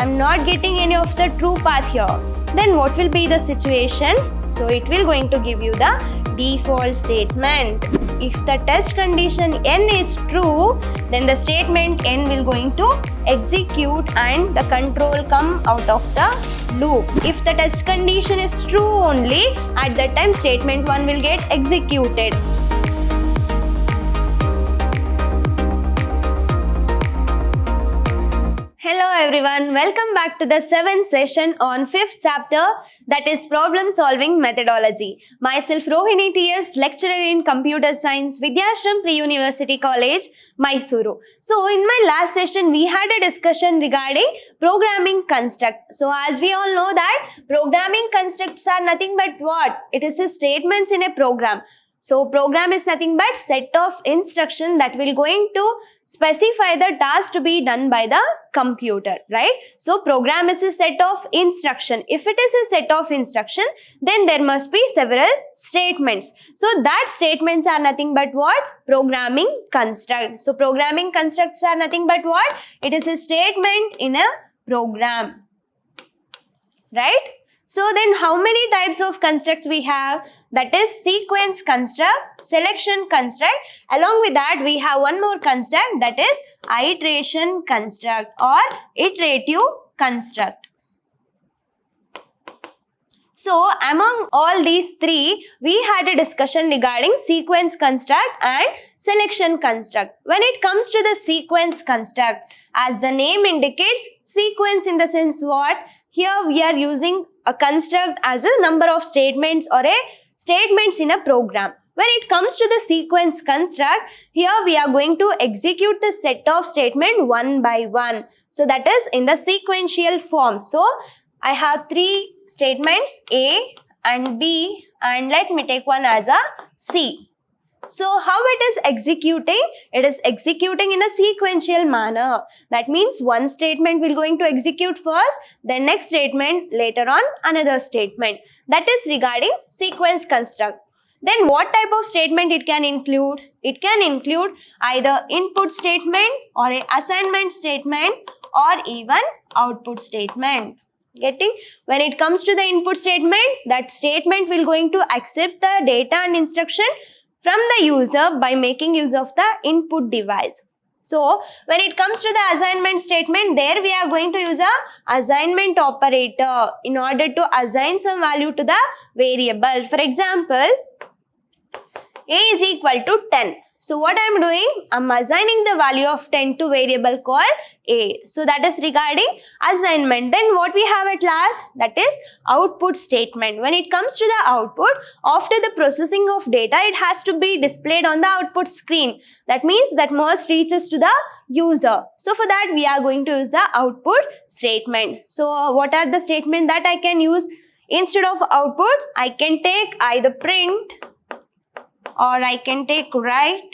I'm not getting any of the true path here. Then what will be the situation? So it will going to give you the default statement. If the test condition n is true, then the statement n will going to execute and the control come out of the loop. If the test condition is true only, at that time statement 1 will get executed. Hello everyone, welcome back to the 7th session on 5th chapter, that is problem solving methodology. Myself Rohini TS, lecturer in computer science, Vidyashram Pre-University College, Mysuru. So in my last session we had a discussion regarding programming construct. So as we all know that programming constructs are nothing but what? It is a statements in a program. So program is nothing but set of instruction that will going to specify the task to be done by the computer, right? So program is a set of instruction. If it is a set of instruction, then there must be several statements. So that statements are nothing but what? Programming construct. So programming constructs are nothing but what? It is a statement in a program, right? So then how many types of constructs we have? That is sequence construct, selection construct. Along with that we have one more construct, that is iteration construct or iterative construct. So among all these three, we had a discussion regarding sequence construct and selection construct. When it comes to the sequence construct, as the name indicates, sequence in the sense what? Here we are using a construct as a number of statements or a statements in a program. When it comes to the sequence construct, here we are going to execute the set of statement one by one. So that is in the sequential form. So I have three statements A and B and let me take one as a C. So how it is executing? It is executing in a sequential manner. That means one statement will going to execute first, then next statement, later on another statement. That is regarding sequence construct. Then what type of statement it can include? It can include either input statement or a assignment statement or even output statement. Getting? When it comes to the input statement, that statement will going to accept the data and instruction from the user by making use of the input device. So when it comes to the assignment statement, there we are going to use a assignment operator in order to assign some value to the variable. For example, A is equal to 10. So what I am doing? I am assigning the value of 10 to variable called A. So that is regarding assignment. Then what we have at last? That is output statement. When it comes to the output, after the processing of data, it has to be displayed on the output screen. That means that must reaches to the user. So for that we are going to use the output statement. So what are the statements that I can use? Instead of output, I can take either print or I can take write,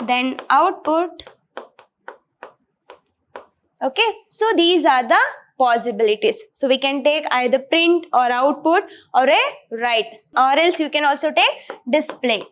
then output. Okay, so these are the possibilities. So we can take either print or output or a write, or else you can also take display.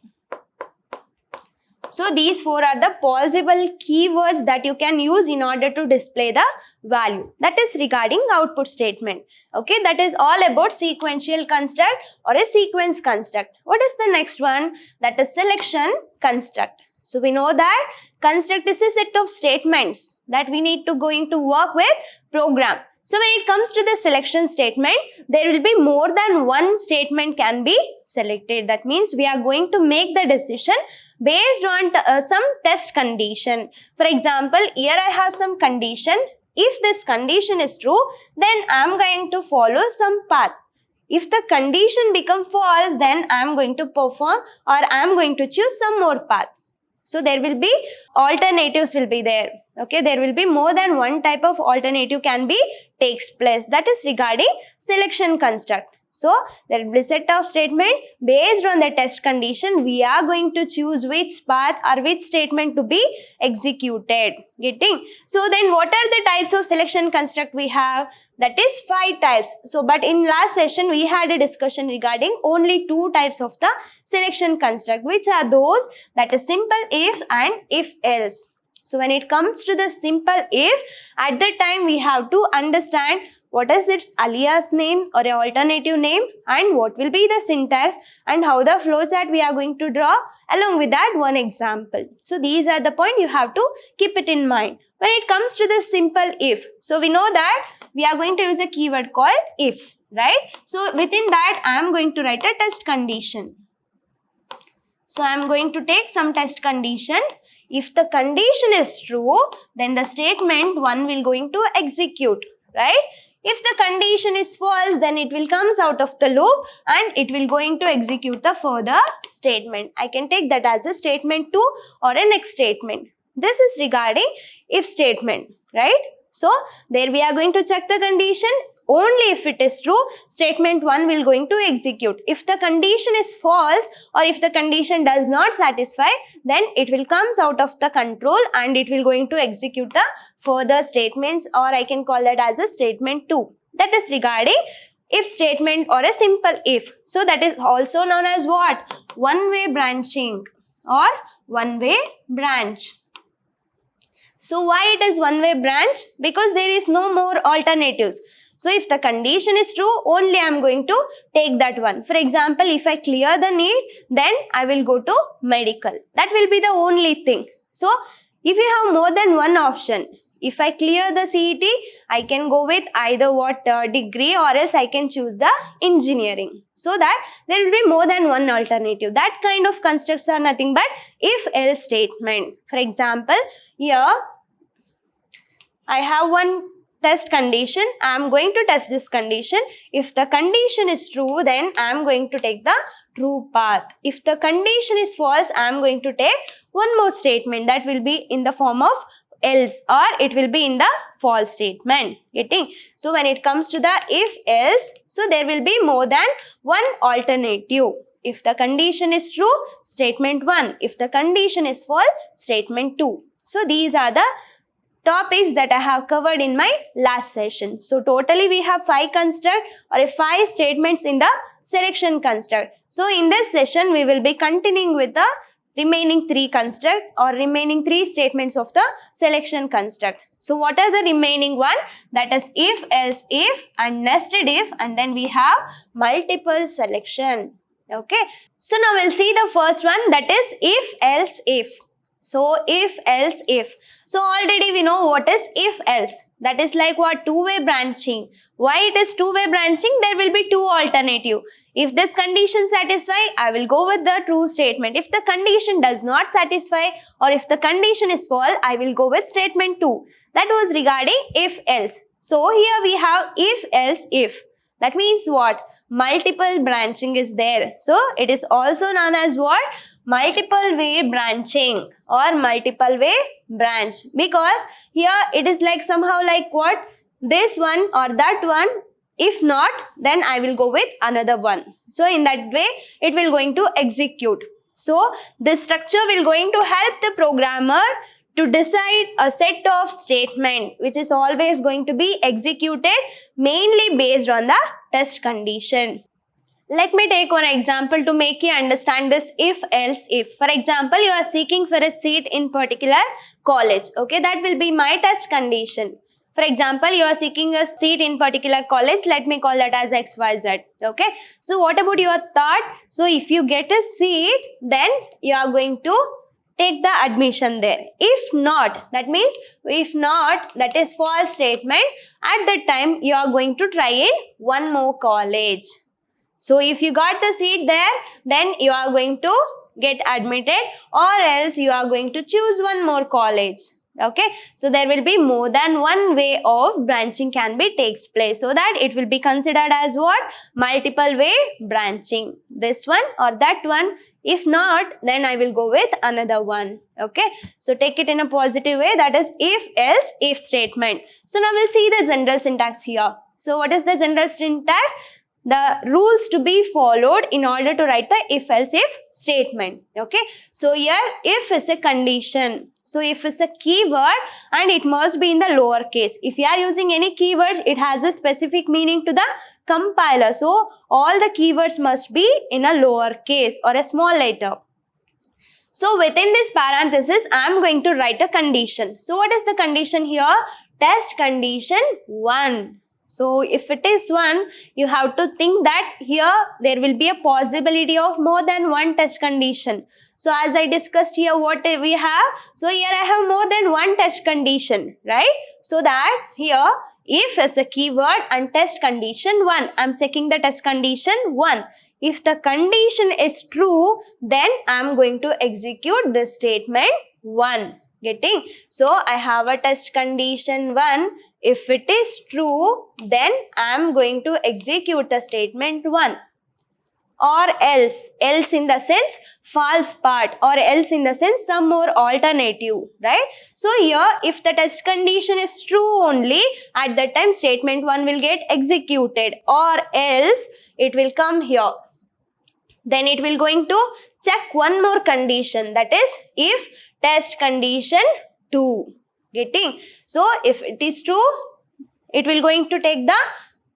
So these four are the possible keywords that you can use in order to display the value. That is regarding output statement. Okay, that is all about sequential construct or a sequence construct. What is the next one? That is selection construct. So we know that construct is a set of statements that we need to going to work with program. So when it comes to the selection statement, there will be more than one statement can be selected. That means we are going to make the decision based on some test condition. For example, here I have some condition. If this condition is true, then I am going to follow some path. If the condition become false, then I am going to perform or I am going to choose some more path. So there will be alternatives will be there. Okay, there will be more than one type of alternative can be takes place. That is regarding selection construct. So there will be set of statement based on the test condition. We are going to choose which path or which statement to be executed. Getting? So then what are the types of selection construct we have? That is 5 types. So but in last session we had a discussion regarding only 2 types of the selection construct, which are those that is simple if and if else. So when it comes to the simple if, at that time we have to understand what is its alias name or an alternative name, and what will be the syntax, and how the flowchart we are going to draw, along with that one example. So these are the point you have to keep it in mind. When it comes to the simple if, so we know that we are going to use a keyword called if, right? So within that I am going to write a test condition. So I am going to take some test condition. If the condition is true, then the statement 1 will going to execute, right? If the condition is false, then it will comes out of the loop and it will going to execute the further statement. I can take that as a statement 2 or a next statement. This is regarding if statement, right? So there we are going to check the condition. Only if it is true, statement 1 will going to execute. If the condition is false or if the condition does not satisfy, then it will comes out of the control and it will going to execute the further statements, or I can call that as a statement 2. That is regarding if statement or a simple if. So that is also known as what? One-way branching or one-way branch. So why it is one-way branch? Because there is no more alternatives. So if the condition is true, only I am going to take that one. For example, if I clear the need, then I will go to medical. That will be the only thing. So if you have more than one option, if I clear the CET, I can go with either what degree, or else I can choose the engineering. So that there will be more than one alternative. That kind of constructs are nothing but if-else statement. For example, here I have one test condition. I am going to test this condition. If the condition is true, then I am going to take the true path. If the condition is false, I am going to take one more statement that will be in the form of else, or it will be in the false statement. Getting? So when it comes to the if else, so there will be more than one alternative. If the condition is true, statement 1. If the condition is false, statement 2. So these are the topics that I have covered in my last session. So totally we have 5 construct or 5 statements in the selection construct. So in this session we will be continuing with the remaining 3 construct or remaining 3 statements of the selection construct. So what are the remaining one? That is if, else, if and nested if, and then we have multiple selection. Okay. So now we'll see the first one, that is if, else, if. So if, else, if. So already we know what is if, else. That is like what? Two-way branching. Why it is two-way branching? There will be 2 alternative. If this condition satisfy, I will go with the true statement. If the condition does not satisfy, or if the condition is false, I will go with statement 2. That was regarding if, else. So here we have if, else, if. That means what? Multiple branching is there. So it is also known as what? Multiple way branching or multiple way branch. Because here it is like somehow like what? This one or that one. If not, then I will go with another one. So in that way, it will going to execute. So this structure will going to help the programmer to decide a set of statement which is always going to be executed mainly based on the test condition. Let me take one example to make you understand this if, else, if. For example, you are seeking for a seat in particular college. Okay, that will be my test condition. For example, you are seeking a seat in particular college. Let me call that as XYZ. Okay. So what about your thought? So if you get a seat, then you are going to take the admission there. If not, that means if not, that is false statement. At that time, you are going to try in one more college. So if you got the seat there, then you are going to get admitted, or else you are going to choose one more college. Okay. So there will be more than one way of branching can be takes place, so that it will be considered as what? Multiple way branching. This one or that one. If not, then I will go with another one. Okay. So take it in a positive way. That is if, else, if statement. So now we'll see the general syntax here. So what is the general syntax? The rules to be followed in order to write the if, else, if statement. Okay. So here if is a condition. So if is a keyword and it must be in the lower case. If you are using any keywords, it has a specific meaning to the compiler. So all the keywords must be in a lower case or a small letter. So within this parenthesis, I am going to write a condition. So what is the condition here? Test condition 1. So if it is 1, you have to think that here there will be a possibility of more than one test condition. So as I discussed here, what we have? So here I have more than one test condition, right? So that here, if as a keyword and test condition 1, I am checking the test condition 1. If the condition is true, then I am going to execute this statement 1. Getting? So I have a test condition 1. If it is true, then I am going to execute the statement 1. Or else in the sense false part, or else in the sense some more alternative, right? So here, if the test condition is true only, at that time statement 1 will get executed, or else it will come here. Then it will going to check one more condition, that is if test condition 2. Getting? So if it is true, it will going to take the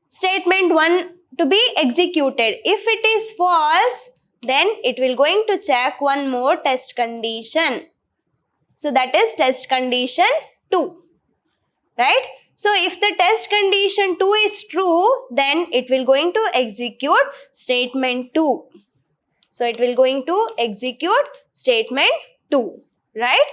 statement 1 to be executed. If it is false, then it will going to check one more test condition. So that is test condition 2, right? So if the test condition 2 is true, then it will going to execute statement 2. So it will going to execute statement 2, right?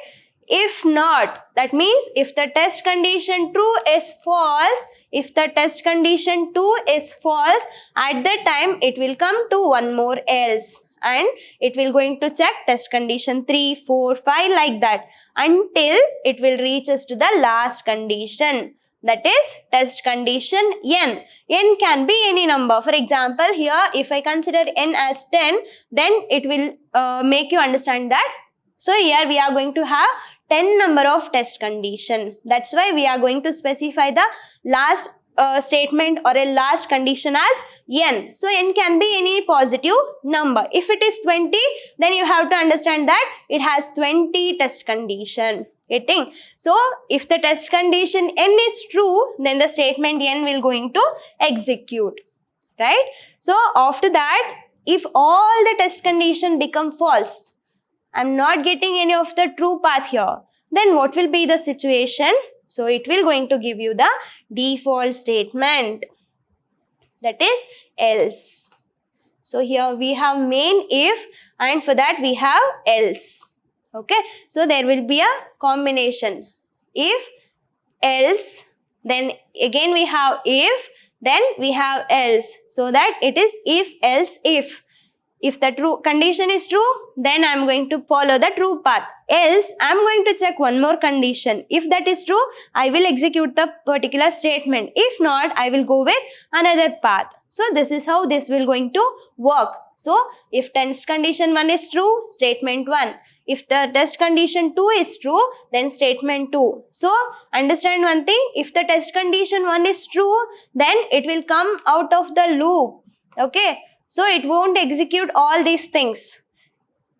If not, that means if the test condition true is false, if the test condition 2 is false, at that time it will come to one more else, and it will going to check test condition 3, 4, 5 like that until it will reach us to the last condition. That is test condition n. N can be any number. For example, here if I consider n as 10, then it will make you understand that. So here we are going to have 10 number of test condition. That's why we are going to specify the last statement or a last condition as n. So n can be any positive number. If it is 20, then you have to understand that it has 20 test condition. Getting? So if the test condition n is true, then the statement n will going to execute, right? So after that, if all the test condition become false, I'm not getting any of the true path here, then what will be the situation? So it will going to give you the default statement, that is else. So here we have main if, and for that we have else. Okay, so there will be a combination if, else, then again we have if, then we have else, so that it is if, else, if. If the true condition is true, then I am going to follow the true path. Else, I am going to check one more condition. If that is true, I will execute the particular statement. If not, I will go with another path. So this is how this will going to work. So if test condition 1 is true, statement 1. If the test condition 2 is true, then statement 2. So understand one thing, if the test condition 1 is true, then it will come out of the loop. Okay. So it won't execute all these things.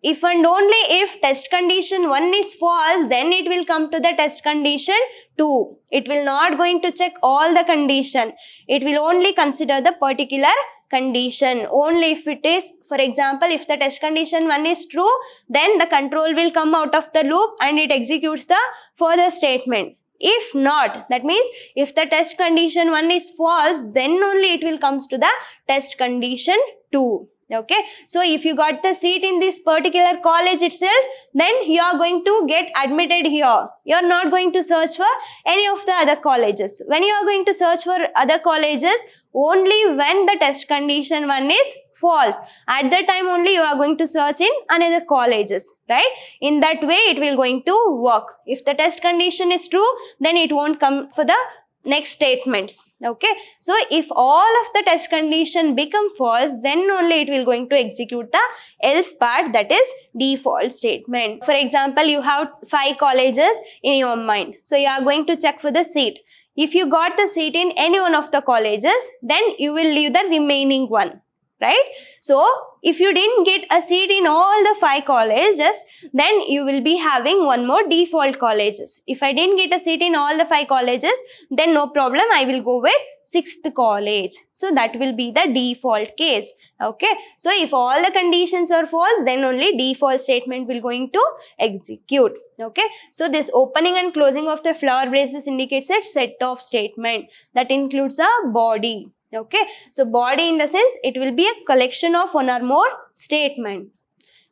If and only if test condition 1 is false, then it will come to the test condition 2. It will not going to check all the condition. It will only consider the particular condition. Only if it is, for example, if the test condition 1 is true, then the control will come out of the loop and it executes the further statement. If not, that means if the test condition 1 is false, then only it will comes to the test condition 2. Okay, so if you got the seat in this particular college itself, then you are going to get admitted here. You are not going to search for any of the other colleges. When you are going to search for other colleges, only when the test condition 1 is false, at that time only you are going to search in another colleges, right? In that way it will going to work. If the test condition is true, then it won't come for the next statements. Okay, so if all of the test condition become false, then only it will going to execute the else part, that is default statement. For example, you have 5 colleges in your mind, so you are going to check for the seat. If you got the seat in any one of the colleges, then you will leave the remaining one. right? So if you didn't get a seat in all the 5 colleges, then you will be having one more default colleges. If I didn't get a seat in all the 5 colleges, then no problem, I will go with 6th college. So that will be the default case. Okay, so if all the conditions are false, then only default statement will going to execute. Okay, so this opening and closing of the flower braces indicates a set of statement that includes a body. Okay, so body in the sense it will be a collection of one or more statement.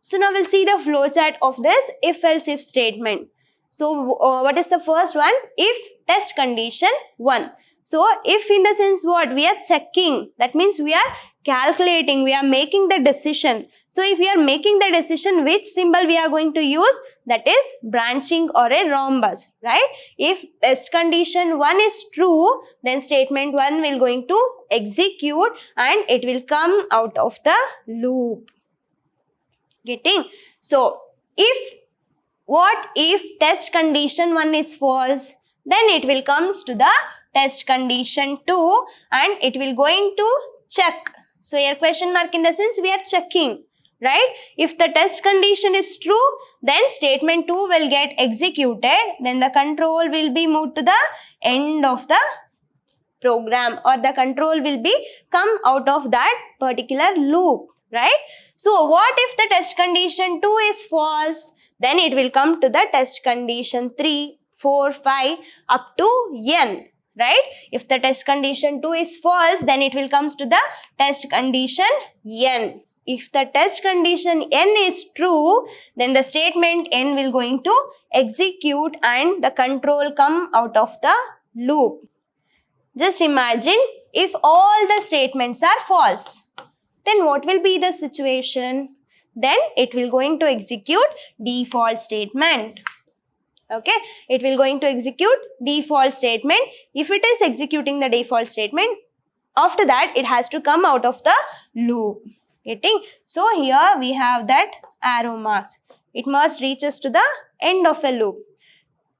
So now we'll see the flow chart of this if else if statement. So what is the first one? If test condition 1. So if in the sense what? We are checking. That means we are calculating. We are making the decision. So if we are making the decision, which symbol we are going to use? That is branching or a rhombus, right? If test condition 1 is true, then statement 1 will going to execute and it will come out of the loop. Getting? So what if test condition 1 is false? Then it will comes to the test condition 2 and it will going to check. So here question mark in the sense we are checking, right? If the test condition is true, then statement 2 will get executed. Then the control will be moved to the end of the program, or the control will be come out of that particular loop, right? So what if the test condition 2 is false? Then it will come to the test condition 3, 4, 5 up to n. Right? If the test condition 2 is false, then it will comes to the test condition n. If the test condition n is true, then the statement n will going to execute and the control come out of the loop. Just imagine if all the statements are false, then what will be the situation? Then it will going to execute default statement. Okay, it will going to execute default statement. If it is executing the default statement, after that it has to come out of the loop. Getting? So here we have that arrow marks. It must reach us to the end of a loop.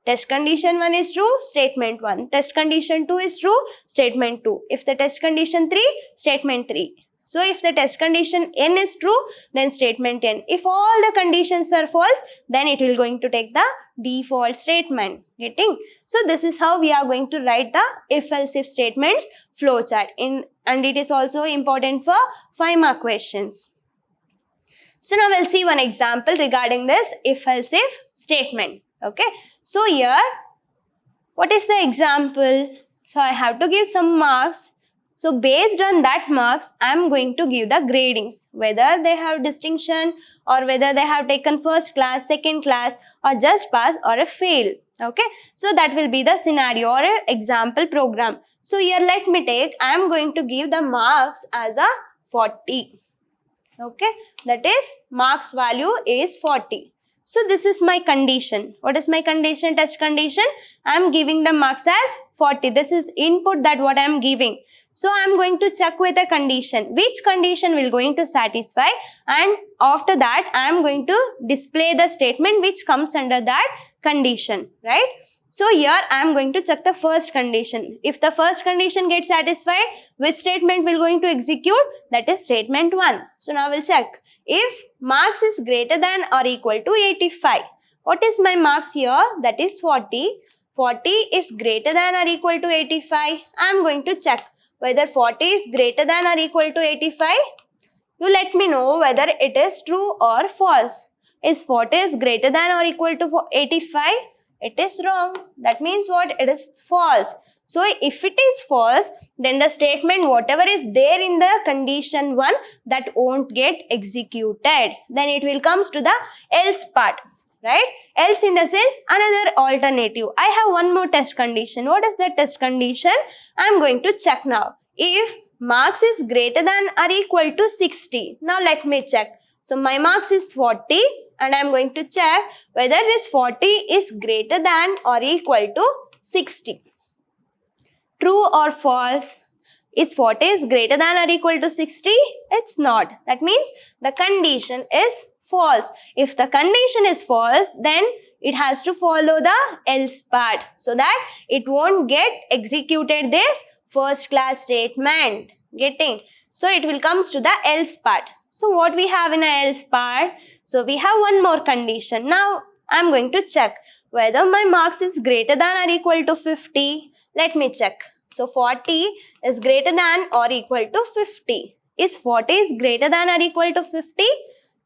Test condition 1 is true, statement 1. Test condition 2 is true, statement 2. If the test condition 3, statement 3. So if the test condition n is true, then statement n. If all the conditions are false, then it will going to take the default statement. Getting? So this is how we are going to write the if else if statements flowchart. And it is also important for 5 mark questions. So now we'll see one example regarding this if else if statement. Okay. So here, what is the example? So I have to give some marks. So based on that marks, I am going to give the gradings, whether they have distinction or whether they have taken first class, second class, or just pass or a fail. Okay, so that will be the scenario or a example program. So here let me take, I am going to give the marks as a 40. Okay, that is marks value is 40. So this is my condition. What is my condition? Test condition. I am giving the marks as 40. This is input that what I am giving. So I am going to check with a condition. Which condition will going to satisfy, and after that I am going to display the statement which comes under that condition, right? So here I am going to check the first condition. If the first condition gets satisfied, which statement will going to execute? That is statement 1. So now we'll check. If marks is greater than or equal to 85. What is my marks here? That is 40. 40 is greater than or equal to 85. I am going to check whether 40 is greater than or equal to 85. You let me know whether it is true or false. Is 40 is greater than or equal to 85? It is wrong. That means what? It is false. So if it is false, then the statement whatever is there in the condition 1, that won't get executed. Then it will comes to the else part, right? Else in the sense another alternative. I have one more test condition. What is the test condition? I am going to check now. If marks is greater than or equal to 60. Now let me check. So my marks is 40 and I am going to check whether this 40 is greater than or equal to 60. True or false? Is 40 is greater than or equal to 60? It's not. That means the condition is false. If the condition is false, then it has to follow the else part so that it won't get executed this first class statement. Getting? So it will comes to the else part. So what we have in a else part? So we have one more condition. Now I'm going to check whether my marks is greater than or equal to 50. Let me check. So 40 is greater than or equal to 50. Is 40 is greater than or equal to 50?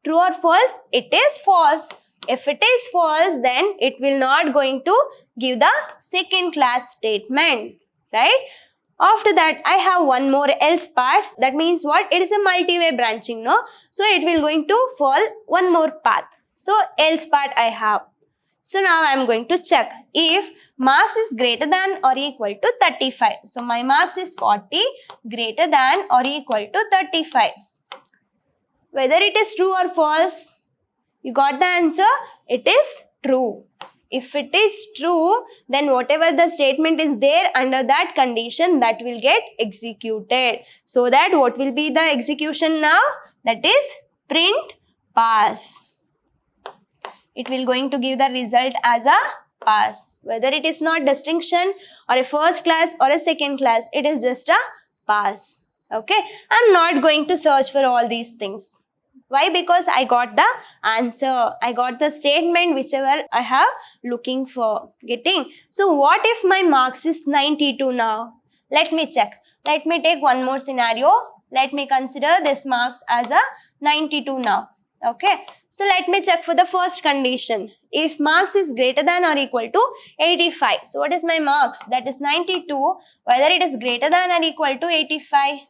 True or false? It is false. If it is false, then it will not going to give the second class statement, right? After that, I have one more else part. That means what? It is a multi-way branching, no? So it will going to fall one more path. So else part I have. So now I am going to check if marks is greater than or equal to 35. So my marks is 40 greater than or equal to 35. Whether it is true or false? You got the answer? It is true. If it is true, then whatever the statement is there under that condition, that will get executed. So that what will be the execution now? That is print pass. It will going to give the result as a pass. Whether it is not distinction or a first class or a second class, it is just a pass. Okay, I'm not going to search for all these things. Why? Because I got the answer. I got the statement whichever I have looking for. Getting? So what if my marks is 92 now? Let me check. Let me take one more scenario. Let me consider this marks as a 92 now. Okay. So let me check for the first condition. If marks is greater than or equal to 85. So what is my marks? That is 92. Whether it is greater than or equal to 85.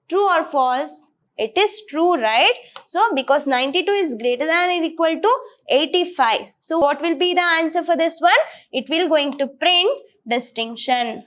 True or false? It is true, right? So because 92 is greater than or equal to 85. So what will be the answer for this one? It will going to print distinction.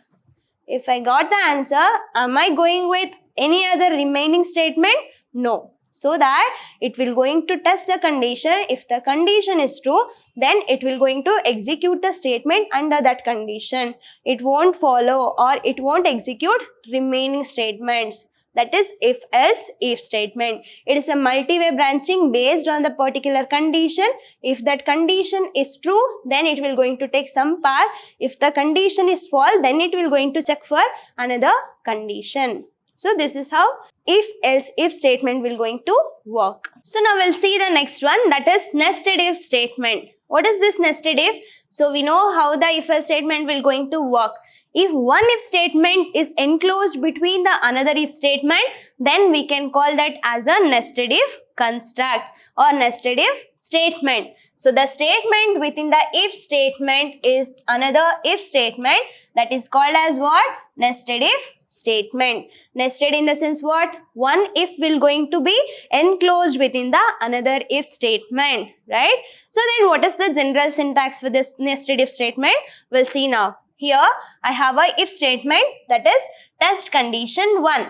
If I got the answer, am I going with any other remaining statement? No. So that it will going to test the condition. If the condition is true, then it will going to execute the statement under that condition. It won't follow or it won't execute remaining statements. That is if else if statement. It is a multi-way branching based on the particular condition. If that condition is true, then it will going to take some path. If the condition is false, then it will going to check for another condition. So this is how if else if statement will going to work. So now we'll see the next one, that is nested if statement. What is this nested if? So we know how the if else statement will going to work. If one if statement is enclosed between the another if statement, then we can call that as a nested if construct or nested if statement. So the statement within the if statement is another if statement, that is called as what? Nested if statement. Nested in the sense what? One if will going to be enclosed within the another if statement, right? So then what is the general syntax for this nested if statement? We'll see now. Here I have a if statement, that is test condition 1.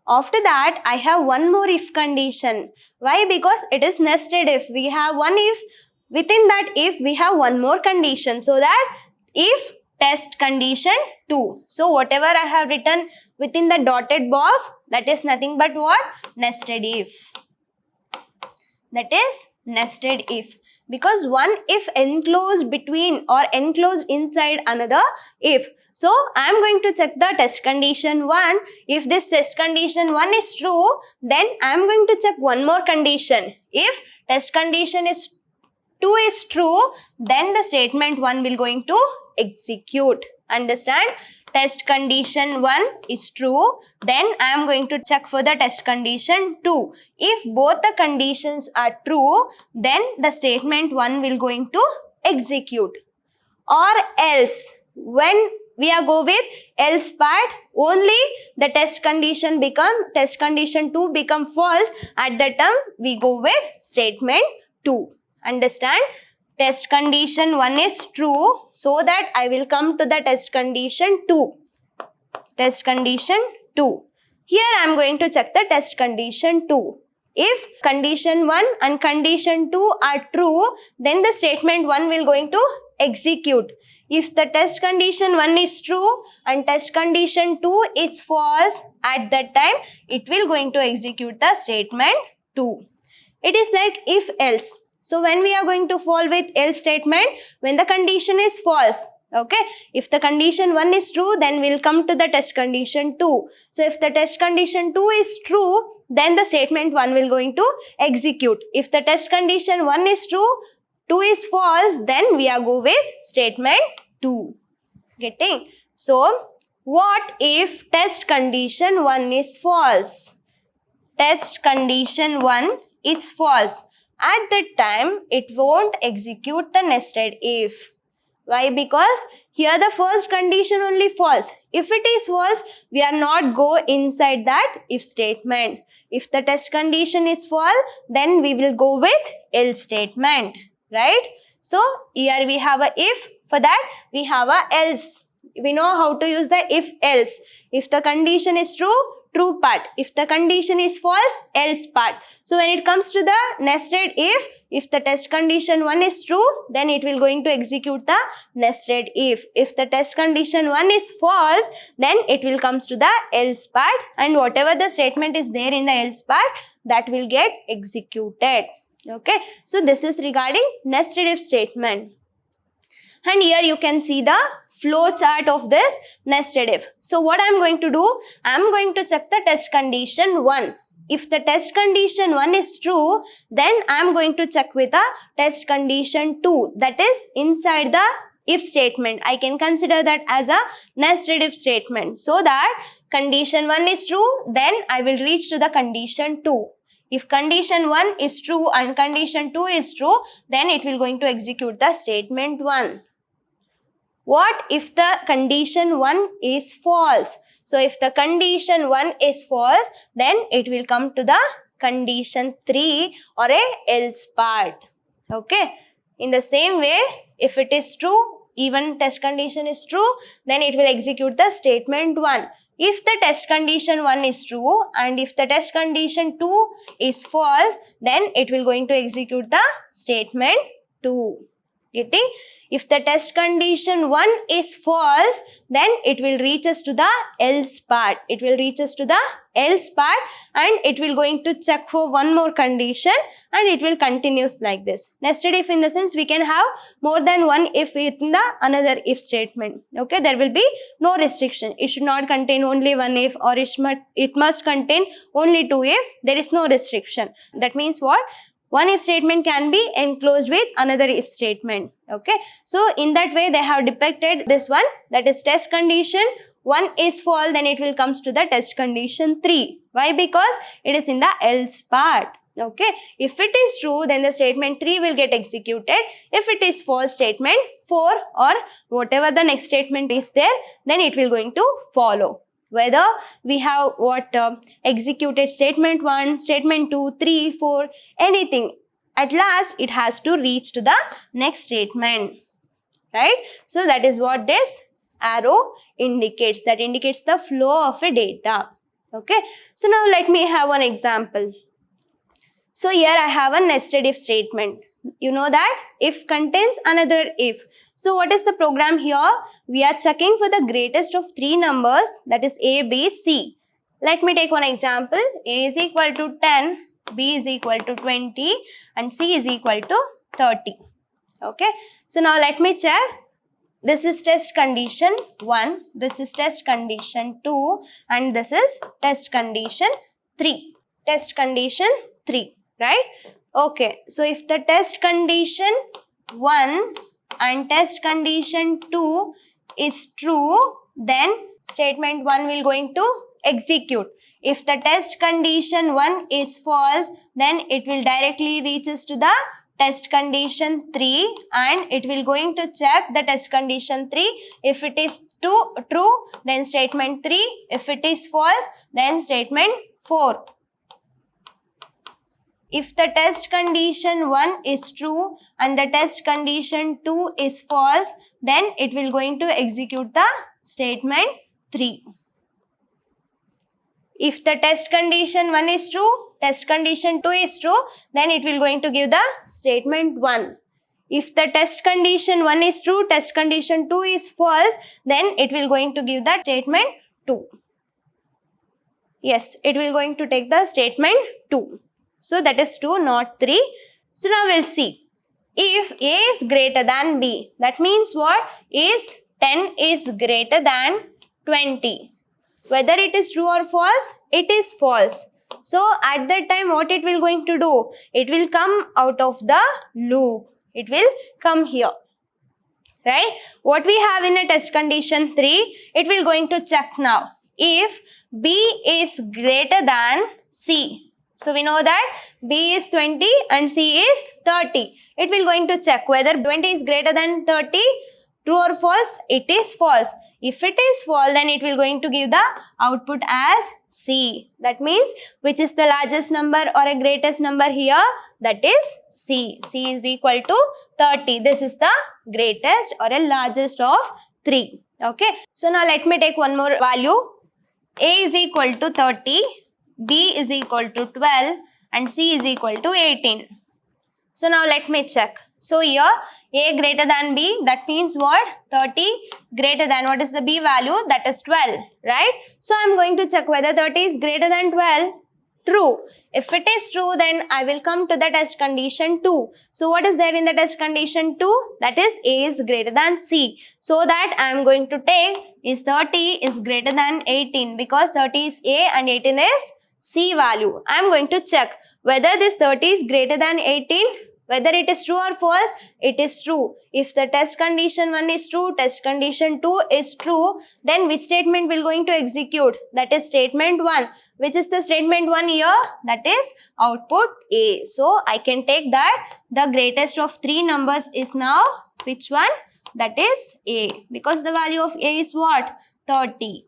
After that I have one more if condition. Why? Because it is nested if. We have one if, within that if we have one more condition. So that if test condition 2. So whatever I have written within the dotted box, that is nothing but what? Nested if. That is nested if. Because one if enclosed between or enclosed inside another if. So I am going to check the test condition 1. If this test condition 1 is true, then I am going to check one more condition. If test condition is 2 is true, then the statement 1 will going to execute. Understand? Test condition 1 is true, then I am going to check for the test condition 2. If both the conditions are true, then the statement 1 will going to execute. Or else, when we are go with else part, only the test condition 2 become false. At that time, we go with statement 2. Understand? Test condition 1 is true, so that I will come to the test condition 2. Test condition 2. Here I am going to check the test condition 2. If condition 1 and condition 2 are true, then the statement 1 will going to execute. If the test condition 1 is true and test condition 2 is false, at that time it will going to execute the statement 2. It is like if else. So when we are going to fall with else statement, when the condition is false, Okay, if the condition 1 is true, then we'll come to the test condition 2. So if the test condition 2 is true, then the statement 1 will going to execute. If the test condition 1 is true, 2 is false, then we are go with statement 2. Getting? So what if test condition 1 is false? Test condition 1 is false. At that time, it won't execute the nested if. Why? Because here the first condition only false. If it is false, we are not go inside that if statement. If the test condition is false, then we will go with else statement, right? So here we have a if, for that we have a else. We know how to use the if else. If the condition is true, true part. If the condition is false, else part. So when it comes to the nested if the test condition 1 is true, then it will going to execute the nested if. If the test condition 1 is false, then it will comes to the else part, and whatever the statement is there in the else part, that will get executed. Okay, so this is regarding nested if statement. And here you can see the flow chart of this nested if. So what I am going to do, I am going to check the test condition 1. If the test condition 1 is true, then I am going to check with the test condition 2, that is inside the if statement. I can consider that as a nested if statement. So that condition 1 is true, then I will reach to the condition 2. If condition 1 is true and condition 2 is true, then it will going to execute the statement 1. What if the condition 1 is false? So if the condition 1 is false, then it will come to the condition 3 or a else part. Okay. In the same way, if it is true, even test condition is true, then it will execute the statement 1. If the test condition 1 is true and if the test condition 2 is false, then it will going to execute the statement 2. Getting? If the test condition 1 is false, then it will reach us to the else part. It will reach us to the else part, and it will going to check for one more condition, and it will continues like this. Nested if in the sense we can have more than one if in the another if statement. Okay, there will be no restriction. It should not contain only one if, or it must contain only two if. There is no restriction. That means what? One if statement can be enclosed with another if statement. Okay. So in that way they have depicted this one, that is test condition 1 is false, then it will comes to the test condition 3. Why? Because it is in the else part. Okay. If it is true, then the statement 3 will get executed. If it is false, statement 4 or whatever the next statement is there, then it will going to follow. Whether we have executed statement 1, statement 2, 3, 4, anything. At last, it has to reach to the next statement. Right? So, that is what this arrow indicates. That indicates the flow of a data. Okay. So, now let me have one example. So, here I have a nested if statement. You know that if contains another if. So what is the program here? We are checking for the greatest of three numbers, that is A, B, C. Let me take one example. A is equal to 10, B is equal to 20 and C is equal to 30. Okay. So now let me check. This is test condition 1, this is test condition 2 and this is test condition 3. Test condition 3, right? Okay, so if the test condition 1 and test condition 2 is true, then statement 1 will going to execute. If the test condition 1 is false, then it will directly reaches to the test condition 3 and it will going to check the test condition 3. If it is true, then statement 3. If it is false, then statement 4. If the test condition 1 is true and the test condition 2 is false, then it will going to execute the statement 3. If the test condition 1 is true, test condition 2 is true, then it will going to give the statement 1. If the test condition 1 is true, test condition 2 is false, then it will going to give the statement 2. Yes, it will going to take the statement 2. So that is 2, not 3. So now we'll see. if A is greater than B, that means what? Is 10 is greater than 20. Whether it is true or false, it is false. So at that time, what it will going to do? It will come out of the loop. It will come here. Right? What we have in a test condition 3, it will going to check now. If B is greater than C. So we know that B is 20 and C is 30. It will going to check whether 20 is greater than 30. True or false? It is false. If it is false, then it will going to give the output as C. That means which is the largest number or a greatest number here? That is C. C is equal to 30. This is the greatest or a largest of 3. Okay. So now let me take one more value. A is equal to 30, B is equal to 12 and C is equal to 18. So now let me check. So here A greater than B, that means what? 30 greater than, what is the B value? That is 12, right? So I am going to check whether 30 is greater than 12. True. If it is true, then I will come to the test condition 2. So what is there in the test condition 2? That is A is greater than C. So that I am going to take is 30 is greater than 18 because 30 is A and 18 is C value. I am going to check whether this 30 is greater than 18. Whether it is true or false, it is true. If the test condition 1 is true, test condition 2 is true, then which statement will going to execute? That is statement 1. Which is the statement 1 here? That is output A. So I can take that the greatest of 3 numbers is now which one? That is A. Because the value of A is what? 30.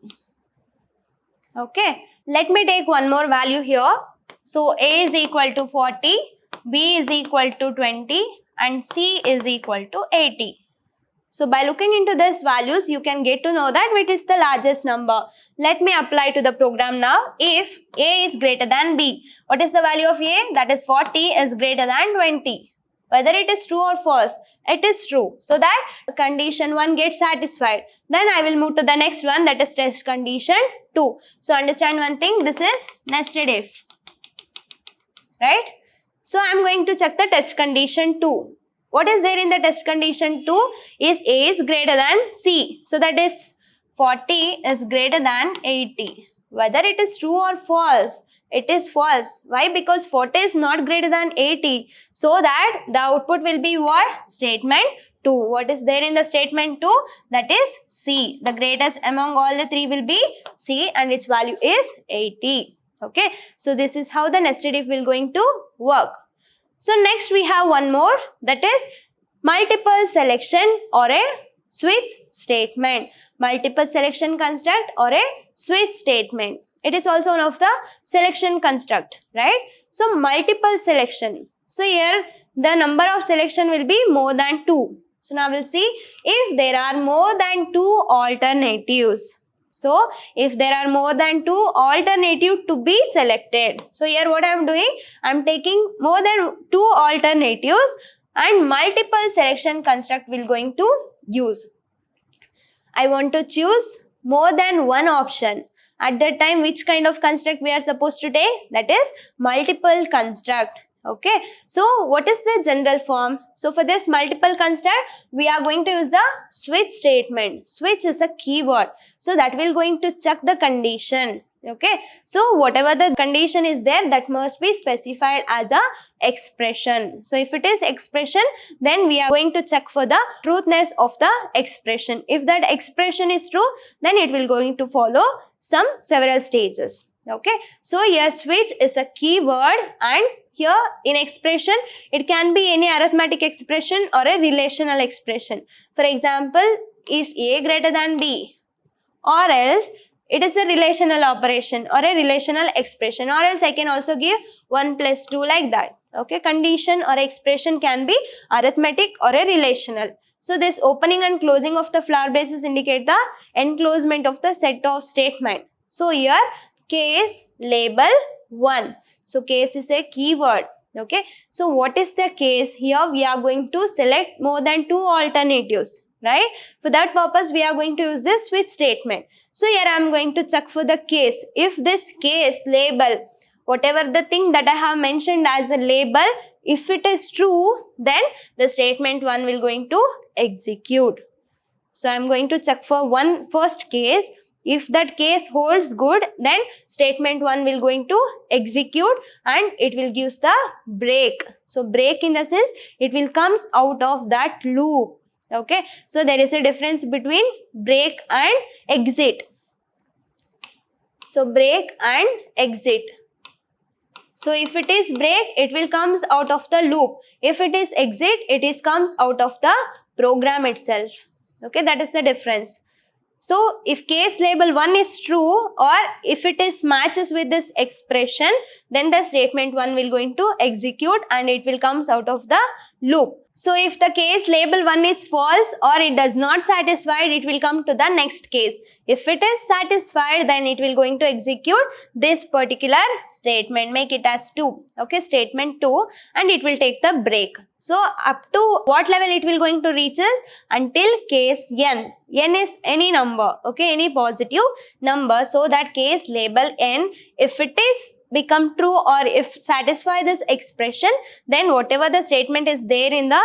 Okay. Let me take one more value here. So A is equal to 40. B is equal to 20 and C is equal to 80. So by looking into these values, you can get to know that which is the largest number. Let me apply to the program now. If A is greater than B, what is the value of A? That is 40 is greater than 20. Whether it is true or false, it is true. So that condition 1 gets satisfied. Then I will move to the next one, that is test condition 2. So understand one thing, this is nested if. Right? So I am going to check the test condition 2. What is there in the test condition 2? Is A is greater than C. So that is 40 is greater than 80. Whether it is true or false, it is false. Why? Because 40 is not greater than 80. So that the output will be what? Statement 2. What is there in the statement 2? That is C. The greatest among all the 3 will be C and its value is 80. Okay, so this is how the nested if will going to work. So next we have one more, that is multiple selection or a switch statement. Multiple selection construct or a switch statement. It is also one of the selection construct, right? So multiple selection. So here the number of selection will be more than 2. So now we'll see if there are more than 2 alternatives. So, if there are more than 2 alternatives to be selected. So, here what I am doing? I am taking more than 2 alternatives and multiple selection construct will going to use. I want to choose more than one option. At that time, which kind of construct we are supposed to take? That is multiple construct. Okay, so what is the general form? So for this multiple construct, we are going to use the switch statement. Switch is a keyword. So that will going to check the condition. Okay, so whatever the condition is there, that must be specified as a expression. So if it is expression, then we are going to check for the truthness of the expression. If that expression is true, then it will going to follow some several stages. Okay, so here switch is a keyword and here in expression, it can be any arithmetic expression or a relational expression. For example, is A greater than B? Or else it is a relational operation or a relational expression, or else I can also give 1 plus 2 like that. Okay, condition or expression can be arithmetic or a relational. So this opening and closing of the flower braces indicate the enclosement of the set of statement. So here case label 1. So case is a keyword. Okay. So what is the case? Here we are going to select more than 2 alternatives. Right. For that purpose we are going to use this switch statement. So here I am going to check for the case. If this case label, whatever the thing that I have mentioned as a label if it is true, then the statement 1 will going to execute. So I'm going to check for one first case. If that case holds good, then statement 1 will going to execute and it will give the break. So break in the sense it will comes out of that loop. Okay, so there is a difference between break and exit. So break and exit. So if it is break, it will comes out of the loop. If it is exit, it is comes out of the program itself. Okay, that is the difference. So if case label 1 is true, or if it is matches with this expression, then the statement 1 will going to execute and it will comes out of the loop. So if the case label 1 is false or it does not satisfied, it will come to the next case. If it is satisfied, then it will going to execute this particular statement. Make it as 2. Okay, statement 2, and it will take the break. So up to what level it will going to reaches? Until case n. N is any number, okay, any positive number. So that case label n, if it is become true or if satisfy this expression, then whatever the statement is there in the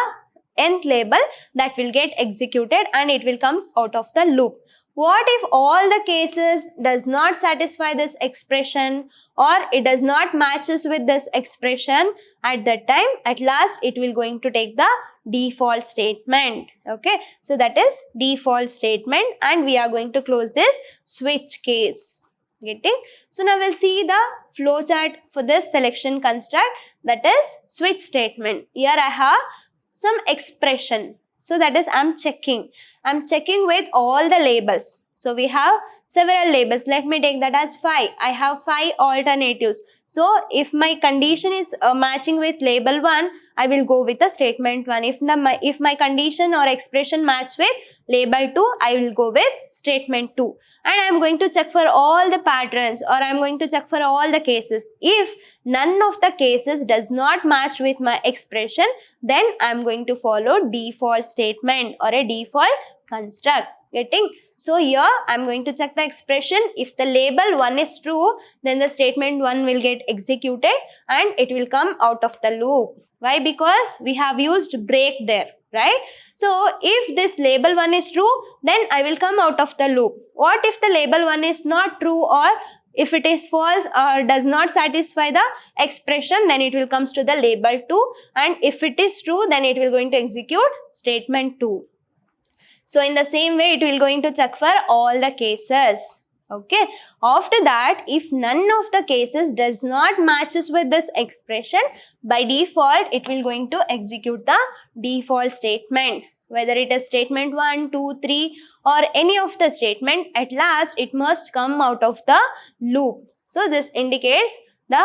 nth label, that will get executed and it will comes out of the loop. What if all the cases does not satisfy this expression or it does not matches with this expression? At that time, at last it will going to take the default statement. Okay, so that is default statement, and we are going to close this switch case. Getting? So now we'll see the flowchart for this selection construct, that is switch statement. Here I have some expression. So that is I'm checking with all the labels. So we have several labels. Let me take that as 5. I have 5 alternatives. So if my condition is matching with label 1, I will go with the statement 1. If my condition or expression match with label 2, I will go with statement 2. And I am going to check for all the patterns, or I am going to check for all the cases. If none of the cases does not match with my expression, then I am going to follow default statement or a default construct. Getting? So here I am going to check the expression. If the label 1 is true, then the statement 1 will get executed and it will come out of the loop. Why? Because we have used break there, right? So if this label 1 is true, then I will come out of the loop. What if the label 1 is not true, or if it is false or does not satisfy the expression, then it will comes to the label 2, and if it is true, then it will going to execute statement 2. So in the same way, it will going to check for all the cases. Okay. After that, if none of the cases does not matches with this expression, by default, it will going to execute the default statement. Whether it is statement 1, 2, 3 or any of the statement, at last it must come out of the loop. So this indicates the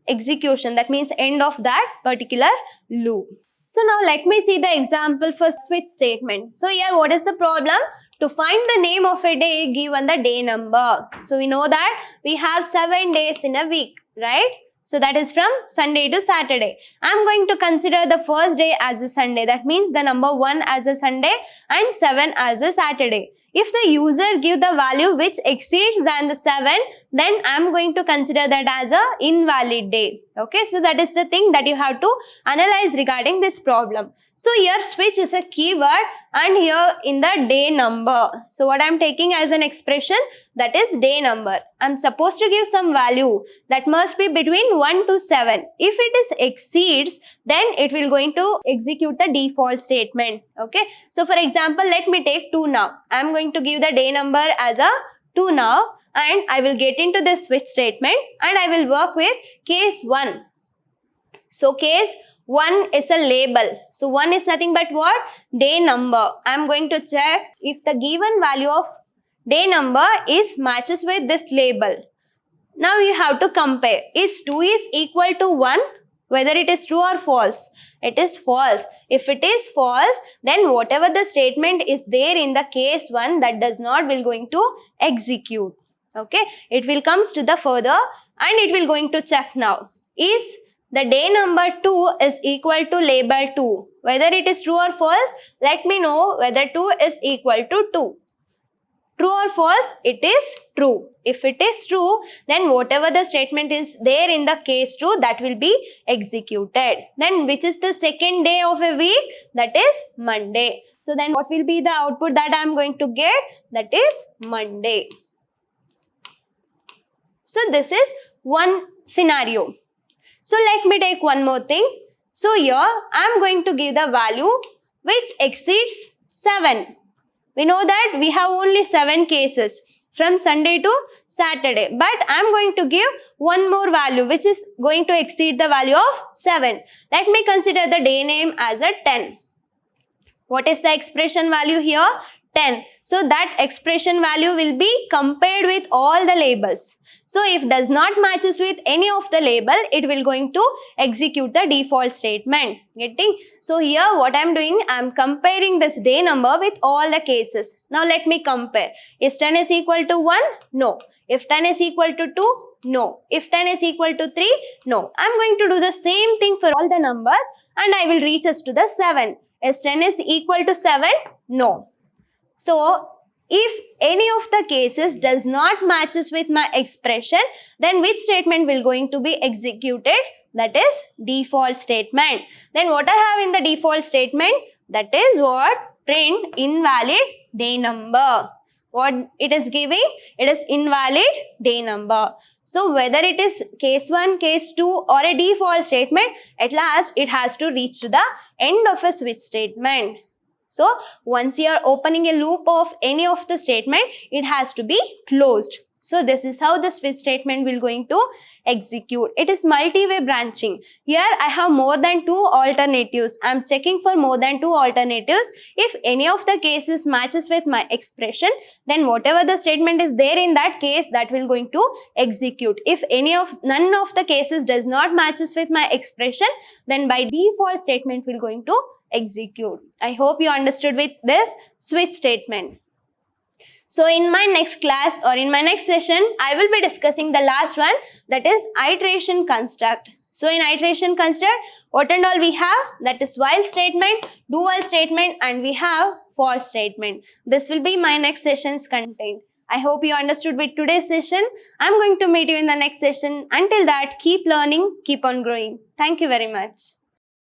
execution, that means end of that particular loop. So now let me see the example for switch statement. So here what is the problem? To find the name of a day given the day number. So we know that we have 7 days in a week, right? So that is from Sunday to Saturday. I'm going to consider the first day as a Sunday. That means the number 1 as a Sunday and 7 as a Saturday. If the user give the value which exceeds than the 7, then I'm going to consider that as a invalid day. Okay, so that is the thing that you have to analyze regarding this problem. So here switch is a keyword and here in the day number. So what I'm taking as an expression, that is day number. I'm supposed to give some value that must be between 1 to 7. If it is exceeds, then it will going to execute the default statement. Okay, so for example, let me take 2 now. I'm going to give the day number as a 2 now, and I will get into the switch statement and I will work with case 1. So case 1 is a label. So 1 is nothing but what? Day number. I am going to check if the given value of day number is matches with this label. Now you have to compare. Is 2 is equal to 1? Whether it is true or false. It is false. If it is false, then whatever the statement is there in the case 1, that does not will going to execute. Okay, it will comes to the further and it will going to check now. Is the day number 2 is equal to label 2? Whether it is true or false, let me know whether 2 is equal to 2. True or false? It is true. If it is true, then whatever the statement is there in the case 2, that will be executed. Then which is the second day of a week? That is Monday. So then what will be the output that I am going to get? That is Monday. So this is one scenario. So let me take one more thing. So here I am going to give the value which exceeds 7. We know that we have only 7 cases from Sunday to Saturday. But I am going to give one more value which is going to exceed the value of 7. Let me consider the day name as a 10. What is the expression value here? 10. So that expression value will be compared with all the labels. So if does not matches with any of the label, it will going to execute the default statement. Getting? So here what I am doing, I am comparing this day number with all the cases. Now let me compare. Is 10 is equal to 1? No. If 10 is equal to 2? No. If 10 is equal to 3? No. I am going to do the same thing for all the numbers and I will reach us to the 7. Is 10 is equal to 7? No. So, if any of the cases does not matches with my expression, then which statement will going to be executed? That is default statement. Then what I have in the default statement? That is what? Print invalid day number. What it is giving? It is invalid day number. So whether it is case 1, case 2 or a default statement, at last it has to reach to the end of a switch statement. So once you are opening a loop of any of the statement, it has to be closed. So this is how the switch statement will going to execute. It is multi-way branching. Here I have more than 2 alternatives. I am checking for more than 2 alternatives. If any of the cases matches with my expression, then whatever the statement is there in that case, that will going to execute. If none of the cases does not matches with my expression, then by default statement will going to execute. I hope you understood with this switch statement. So in my next class or in my next session, I will be discussing the last one, that is iteration construct. So in iteration construct, what and all we have? That is while statement, do while statement, and we have for statement. This will be my next session's content. I hope you understood with today's session. I'm going to meet you in the next session. Until that, keep learning, keep on growing. Thank you very much.